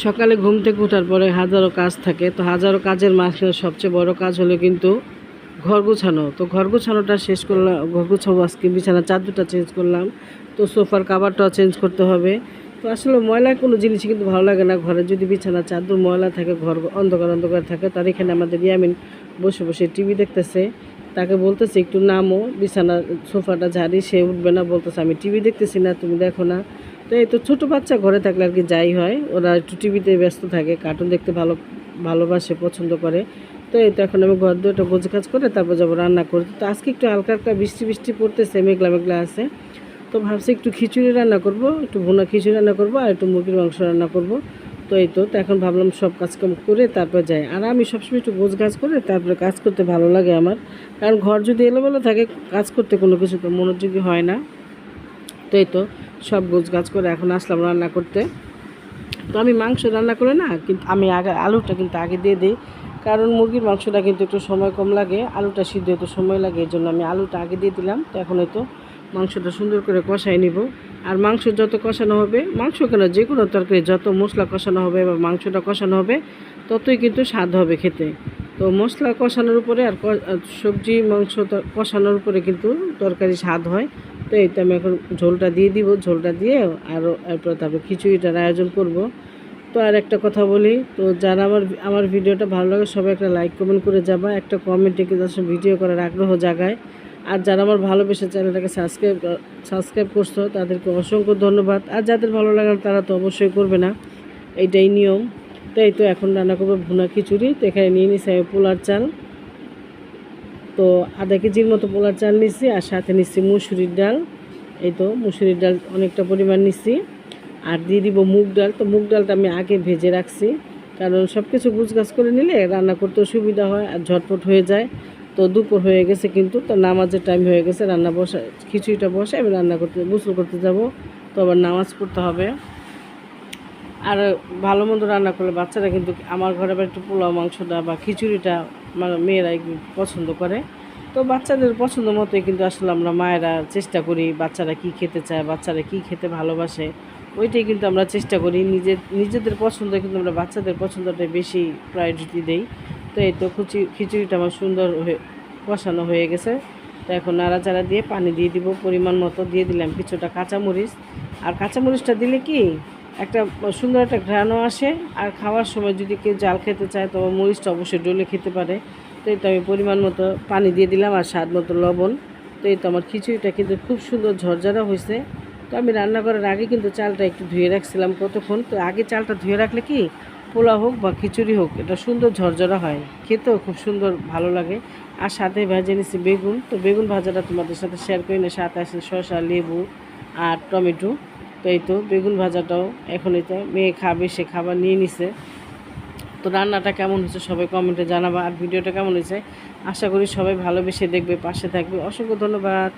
সকালে ঘুম থেকে ওঠার পরে হাজারো কাজ থাকে, তো হাজারো কাজের মাঝখানে সবচেয়ে বড় কাজ হলো কিন্তু ঘর গোছানো। তো ঘর গোছানোটা শেষ করলাম, ঘর গোছাবো আজকে, বিছানার চাদরটা চেঞ্জ করলাম, তো সোফার কাভারটাও চেঞ্জ করতে হবে। তো আসলে ময়লা কোনো জিনিসই কিন্তু ভালো লাগে না, ঘরে যদি বিছানার চাদর ময়লা থাকে, ঘর অন্ধকার অন্ধকার থাকে। তার এখানে আমাদের ইয়ামিন বসে বসে টিভি দেখতেছে, তাকে বলতেছে একটু নামো, বিছানা সোফাটা ঝাড়ি, সে উঠবে না, বলতেছে আমি টিভি দেখতেছি না, তুমি দেখো না। তো এই তো ছোটো বাচ্চা ঘরে থাকলে আর কি যাই হয়, ওরা একটু টিভিতে ব্যস্ত থাকে, কার্টুন দেখতে ভালোবাসে, পছন্দ করে। তো এই তো এখন আমি ঘর দুটো গোছ কাজ করে তারপর যাবো রান্না করতে। তো আজকে একটু হালকা হালকা বৃষ্টি বৃষ্টি পড়তেছে, মেঘলা মেঘলা আছে। তো ভাবছি একটু খিচুড়ি রান্না করব, একটু ভুনা খিচুড়ি রান্না করব আর একটু মুরগির মাংস রান্না করব। তো এই তো এখন ভাবলাম সব কাজকাম করে তারপর যাই। আর আমি সবসময় একটু গোছ গাছ করে তারপরে কাজ করতে ভালো লাগে আমার, কারণ ঘর যদি এলোমেলো থাকে কাজ করতে কোনো কিছু তো মনোযোগী হয় না। তো এই তো সব গোছ গাছ করে এখন আসলাম রান্না করতে। তো আমি মাংস রান্না করে না, কিন্তু আমি আগে আলুটা কিন্তু আগে দিয়ে দিই, কারণ মুরগির মাংসটা কিন্তু একটু সময় কম লাগে, আলুটা সিদ্ধ হতে সময় লাগে, এই জন্য আমি আলুটা আগে দিয়ে দিলাম। তো এখন হয়তো মাংসটা সুন্দর করে কষাই নিব। আর মাংস যত কষানো হবে, মাংস কেন যে কোনো তরকারি যত মশলা কষানো হবে বা মাংসটা কষানো হবে ততই কিন্তু স্বাদ হবে খেতে। তো মশলা কষানোর উপরে আর সবজি মাংস কষানোর উপরে কিন্তু তরকারি স্বাদ হয়। তো এই তো আমি এখন ঝোলটা দিয়ে দিব, ঝোলটা দিয়ে আরও এরপর তারপর খিচুড়িটার আয়োজন করব। তো আর একটা কথা বলি, তো যারা আমার ভিডিওটা ভালো লাগে সবাই একটা লাইক কমেন্ট করে যাবা, একটা কমেন্টে কিন্তু আসলে ভিডিও করার আগ্রহ জাগায়। আর যারা আমার ভালোবেসে চ্যানেলটাকে সাবস্ক্রাইব করছো তাদেরকে অসংখ্য ধন্যবাদ। আর যাদের ভালো লাগে না তারা তো অবশ্যই করবে না, এইটাই নিয়ম। তাই তো এখন রান্না করবো ভুনা খিচুড়ি। তো এখানে নিয়ে নিচ্ছি আমি পোলার চাল, তো আধা কেজির মতো পোলার চাল নিচ্ছি, আর সাথে নিচ্ছি মুসুরির ডাল। এই তো মুসুরির ডাল অনেকটা পরিমাণ নিচ্ছি। আর দিয়ে দিব মুগ ডাল। তো মুগ ডালটা আমি আগে ভেজে রাখছি, কারণ সব কিছু গুছগাছ করে নিলে রান্না করতেও সুবিধা হয় আর ঝটপট হয়ে যায়। তো দুপুর হয়ে গেছে কিন্তু, তো নামাজের টাইম হয়ে গেছে, রান্না বসা খিচুড়িটা বসে আমি রান্না করতে গোসল করতে যাব। তো আবার নামাজ পড়তে হবে। আর ভালো মন্দ রান্না করলে বাচ্চারা কিন্তু, আমার ঘরে আবার একটু পোলাও মাংসটা বা খিচুড়িটা মেয়েরা একটু পছন্দ করে। তো বাচ্চাদের পছন্দ মতোই কিন্তু আসলে আমরা মায়েরা চেষ্টা করি বাচ্চারা কি খেতে চায়, বাচ্চারা কি খেতে ভালোবাসে, ওইটাই কিন্তু আমরা চেষ্টা করি। নিজেদের পছন্দ কিন্তু আমরা বাচ্চাদের পছন্দটাই বেশি প্রায়োরিটি দেই। তো এই তো খিচুড়িটা আমার সুন্দর কষানো হয়ে গেছে। তো এখন নাড়াচাড়া দিয়ে পানি দিয়ে দিব, পরিমাণ মতো দিয়ে দিলাম কিছুটা কাঁচামরিচ। আর কাঁচামরিচটা দিলে কি একটা সুন্দর একটা ঘ্রাণও আসে, আর খাওয়ার সময় যদি কেউ জাল খেতে চায় তবে মরিচটা অবশ্যই ডলে খেতে পারে। তো এই তো আমি পরিমাণ মতো পানি দিয়ে দিলাম আর স্বাদ মতো লবণ। তো এই তো আমার খিচুড়িটা কিন্তু খুব সুন্দর ঝরঝরা হয়েছে। তো আমি রান্না করার আগে কিন্তু চালটা একটু ধুয়ে রাখছিলাম কতক্ষণ। তো আগে চালটা ধুয়ে রাখলে কি পোলাও হোক বা খিচুড়ি হোক এটা সুন্দর ঝরঝরা হয়, খেতেও খুব সুন্দর ভালো লাগে। আর সাথে ভেজে নিচ্ছি বেগুন। তো বেগুন ভাজাটা তোমাদের সাথে শেয়ার করি না, সাথে আছে শসা, লেবু আর টমেটো। তো এই তো বেগুন ভাজাটাও এখনই তো মেয়ে খাবে, সে খাবার নিয়ে নিছে। তো রান্নাটা কেমন হয়েছে সবাই কমেন্টে জানাবা, আর ভিডিওটা কেমন হয়েছে আশা করি সবাই ভালোবেসে দেখবে, পাশে থাকবে। অসংখ্য ধন্যবাদ।